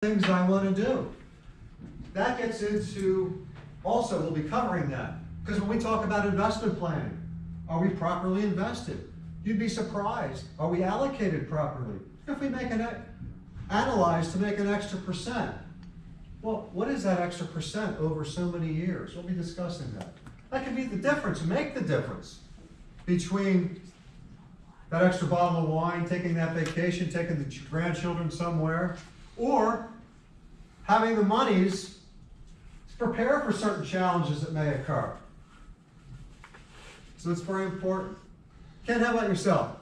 things I want to do. That gets into, also we'll be covering that. Because when we talk about investment planning, are we properly invested? You'd be surprised. Are we allocated properly? If we make analyze to make an extra percent, well, what is that extra percent over so many years? We'll be discussing that. That could be the difference, make the difference between that extra bottle of wine, taking that vacation, taking the grandchildren somewhere, or having the monies to prepare for certain challenges that may occur. So it's very important. Ken, how about yourself?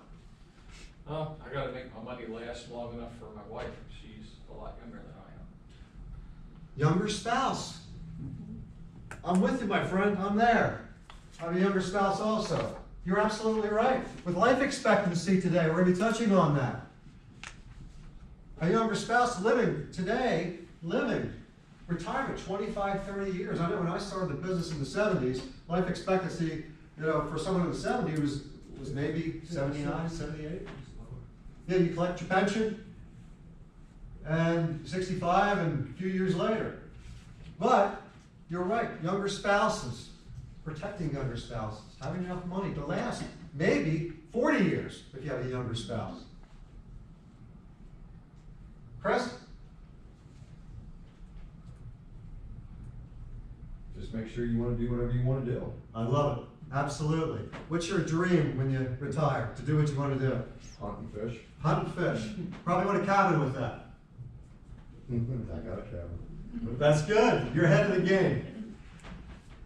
I got to make my money last long enough for my wife. She's a lot younger than I am. Younger spouse. I'm with you, my friend. I'm there. I have a younger spouse also. You're absolutely right. With life expectancy today, we're going to be touching on that. A younger spouse living retirement, 25, 30 years. I know when I started the business in the 70s, life expectancy, for someone in the 70s was maybe 79, 78. Yeah, you collect your pension, and 65 and a few years later. But you're right, younger spouses, protecting younger spouses, having enough money to last maybe 40 years if you have a younger spouse. Chris? Just make sure you want to do whatever you want to do. I love it. Absolutely. What's your dream when you retire to do what you want to do? Hunt and fish. Hunt and fish. Probably want a cabin with that. I got a cabin. That's good. You're ahead of the game.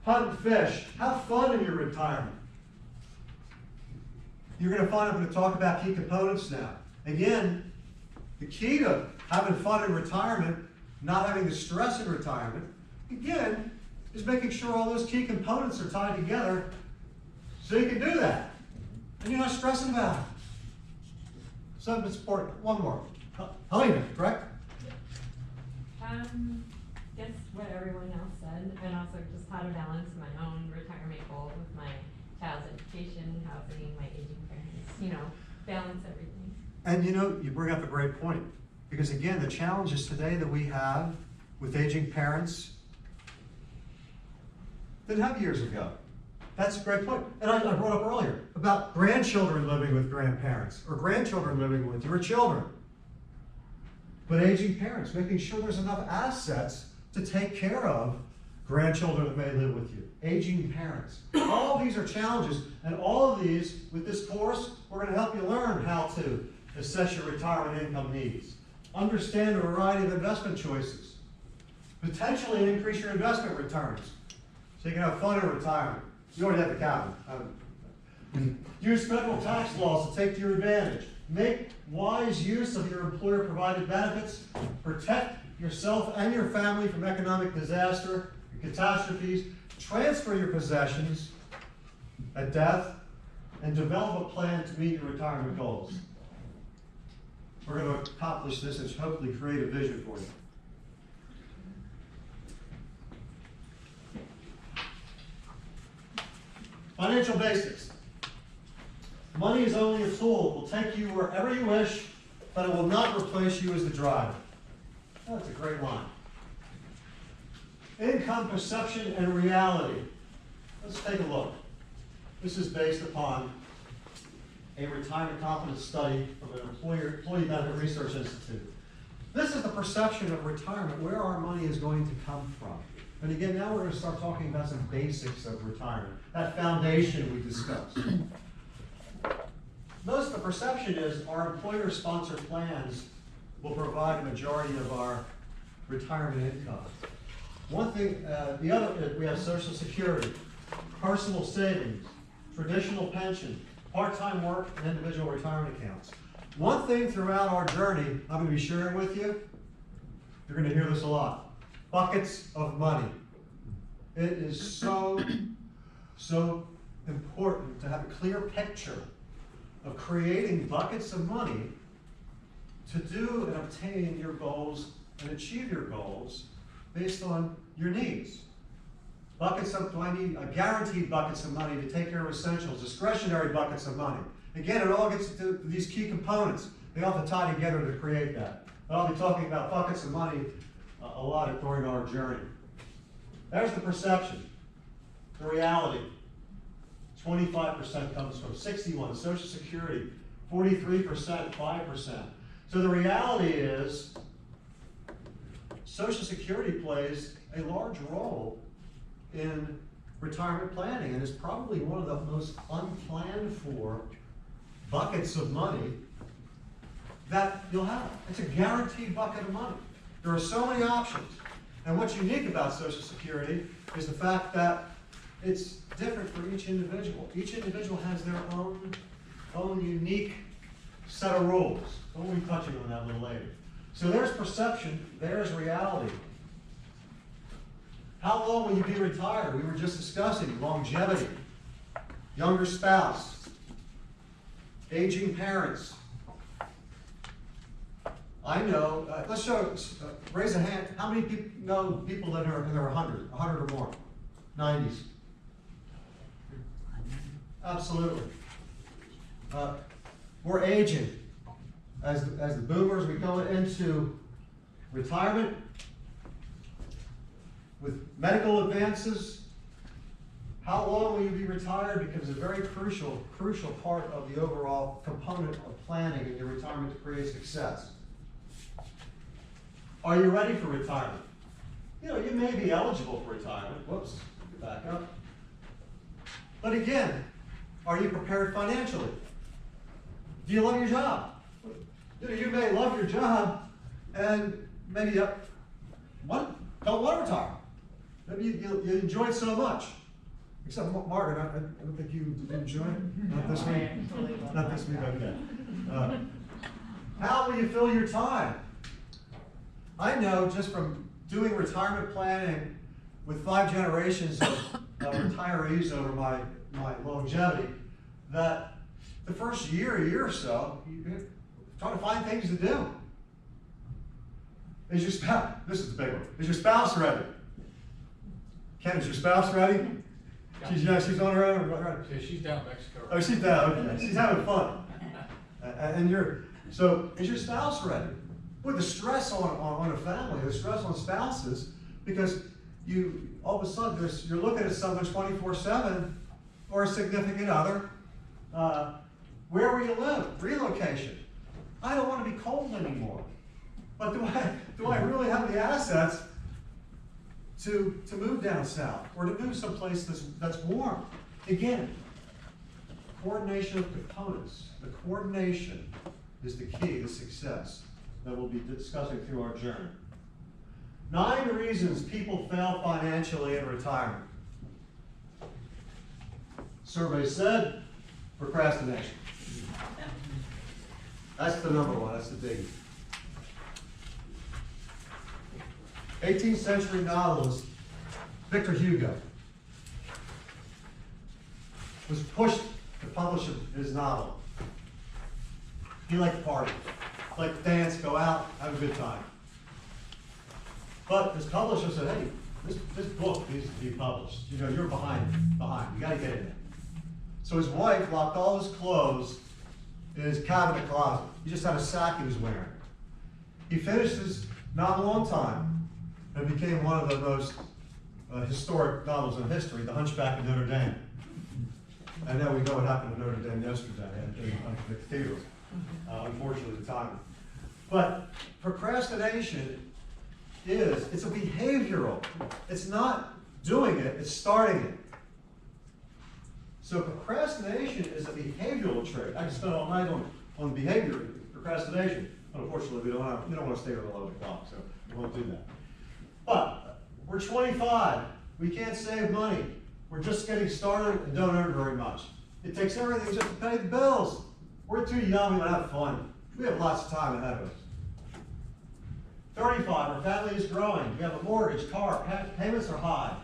Hunt and fish. Have fun in your retirement. You're going to find I'm going to talk about key components now. Again, the key to having fun in retirement, not having the stress in retirement, again, is making sure all those key components are tied together so you can do that. And you're not stressing about it. Something that's important. One more. Helena, correct? Just what everyone else said, and also just how to balance my own retirement goal with my child's education, housing, my aging parents, balance everything. And you bring up a great point. Because again, the challenges today that we have with aging parents didn't have years ago. That's a great point. And I brought up earlier about grandchildren living with grandparents or grandchildren living with your children. But aging parents, making sure there's enough assets to take care of grandchildren that may live with you. Aging parents. All of these are challenges, and all of these, with this course, we're going to help you learn how to assess your retirement income needs. Understand a variety of investment choices. Potentially increase your investment returns so you can have fun in retirement. You already have the cabin. Use federal tax laws to take to your advantage. Make wise use of your employer-provided benefits. Protect yourself and your family from economic disaster and catastrophes. Transfer your possessions at death and develop a plan to meet your retirement goals. We're going to accomplish this and hopefully create a vision for you. Financial basics. Money is only a tool. It will take you wherever you wish, but it will not replace you as the driver. That's a great line. Income perception and reality. Let's take a look. This is based upon a retirement confidence study from an Employee Benefit Research Institute. This is the perception of retirement, where our money is going to come from. And again, now we're going to start talking about some basics of retirement, that foundation we discussed. Most of the perception is our employer-sponsored plans will provide a majority of our retirement income. One thing, the other, we have Social Security, personal savings, traditional pension, part-time work, and individual retirement accounts. One thing throughout our journey I'm going to be sharing with you, you're going to hear this a lot. Buckets of money. It is so important to have a clear picture of creating buckets of money to do and obtain your goals and achieve your goals based on your needs. Buckets of, do I need a guaranteed buckets of money to take care of essentials, discretionary buckets of money. Again, it all gets to these key components. They all have to tie together to create that. But I'll be talking about buckets of money a lot during our journey. There's the perception, the reality. 25% comes from 61, Social Security, 43%, 5%. So the reality is Social Security plays a large role in retirement planning and is probably one of the most unplanned for buckets of money that you'll have. It's a guaranteed bucket of money. There are so many options. And what's unique about Social Security is the fact that it's different for each individual. Each individual has their own unique set of rules. We'll be touching on that a little later. So there's perception, there's reality. How long will you be retired? We were just discussing longevity, younger spouse, aging parents. I know, let's show, raise a hand, how many people know people that are in their 100 or more, 90s? Absolutely. We're aging. As the boomers, we go into retirement with medical advances. How long will you be retired becomes a very crucial part of the overall component of planning in your retirement to create success. Are you ready for retirement? You know, you may be eligible for retirement. Whoops, back up. But again, are you prepared financially? Do you love your job? You may love your job and maybe don't want to retire. Maybe you enjoy it so much. Except Margaret, I don't think you enjoy it. Not this week. Not this week, okay. How will you fill your time? I know just from doing retirement planning with 5 generations of retirees over my longevity, that the first year or so, you try to find things to do. Is your spouse, this is the big one, is your spouse ready? Ken, is your spouse ready? She's on her own, right? Yeah, she's down in Mexico. Oh, she's down, okay. She's having fun. So is your spouse ready? With the stress on a family, the stress on spouses, because you, all of a sudden, you're looking at someone 24/7 or a significant other. Where will you live? Relocation. I don't want to be cold anymore. But do I really have the assets to move down south or to move someplace that's warm? Again, coordination of components. The coordination is the key to success that we'll be discussing through our journey. 9 reasons people fail financially in retirement. Survey said procrastination. That's the number one, that's the biggie. 18th century novelist Victor Hugo was pushed to publish his novel. He liked to party, liked to dance, go out, have a good time. But his publisher said, hey, this book needs to be published. You know, you're behind. You gotta get in there. So his wife locked all his clothes in his cabinet closet. He just had a sack he was wearing. He finished his novel on time and became one of the most historic novels in history, The Hunchback of Notre Dame. And now we know what happened to Notre Dame yesterday at the cathedral. Unfortunately, the timing. But procrastination it's a behavioral. It's not doing it, it's starting it. So procrastination is a behavioral trait. I can spend all night on behavior, procrastination. Unfortunately, we don't want to stay till 11 o'clock, so we won't do that. But we're 25. We can't save money. We're just getting started and don't earn very much. It takes everything just to pay the bills. We're too young, we want to have fun. We have lots of time ahead of us. 35, our family is growing. We have a mortgage, car, payments are high.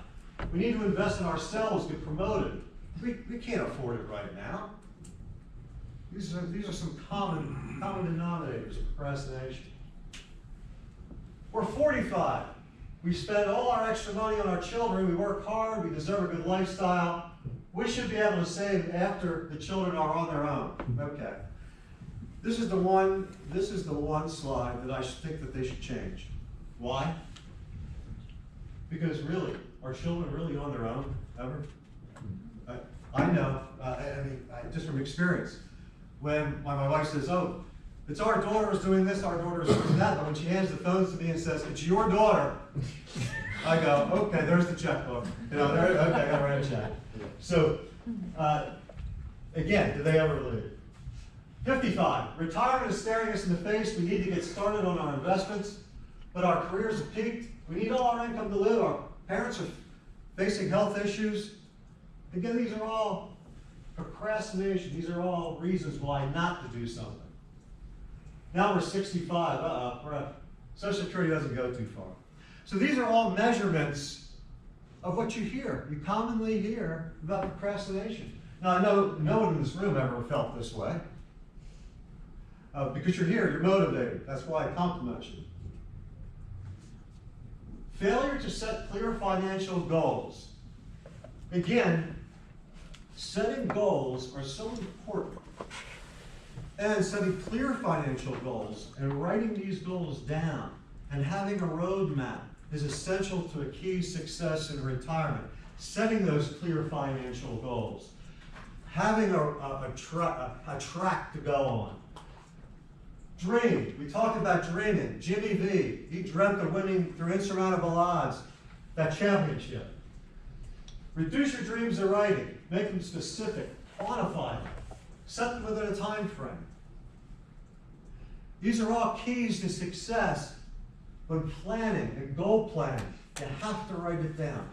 We need to invest in ourselves, get promoted. We can't afford it right now. These are some common denominators of procrastination. We're 45. We spend all our extra money on our children. We work hard. We deserve a good lifestyle. We should be able to save after the children are on their own. Okay. This is the one slide that I think that they should change. Why? Because really, are children really on their own ever? I know, just from experience, when my wife says, "Oh, it's our daughter is doing this, our daughter is doing that," but when she hands the phones to me and says, "It's your daughter," I go, "Okay, there's the checkbook." You know, okay, I gotta write a check. So, again, do they ever leave? 55, retirement is staring us in the face. We need to get started on our investments, but our careers have peaked. We need all our income to live. Our parents are facing health issues. Again, these are all procrastination. These are all reasons why not to do something. Now we're 65. Social Security doesn't go too far. So these are all measurements of what you hear. You commonly hear about procrastination. Now I know no one in this room ever felt this way. Because you're here, you're motivated. That's why I compliment you. Failure to set clear financial goals. Again, setting goals are so important. And setting clear financial goals and writing these goals down and having a roadmap is essential to a key success in retirement. Setting those clear financial goals. Having a track to go on. Dream. We talked about dreaming. Jimmy V, he dreamt of winning through insurmountable odds that championship. Reduce your dreams to writing. Make them specific. Quantify them. Set them within a time frame. These are all keys to success when planning and goal planning. You have to write it down.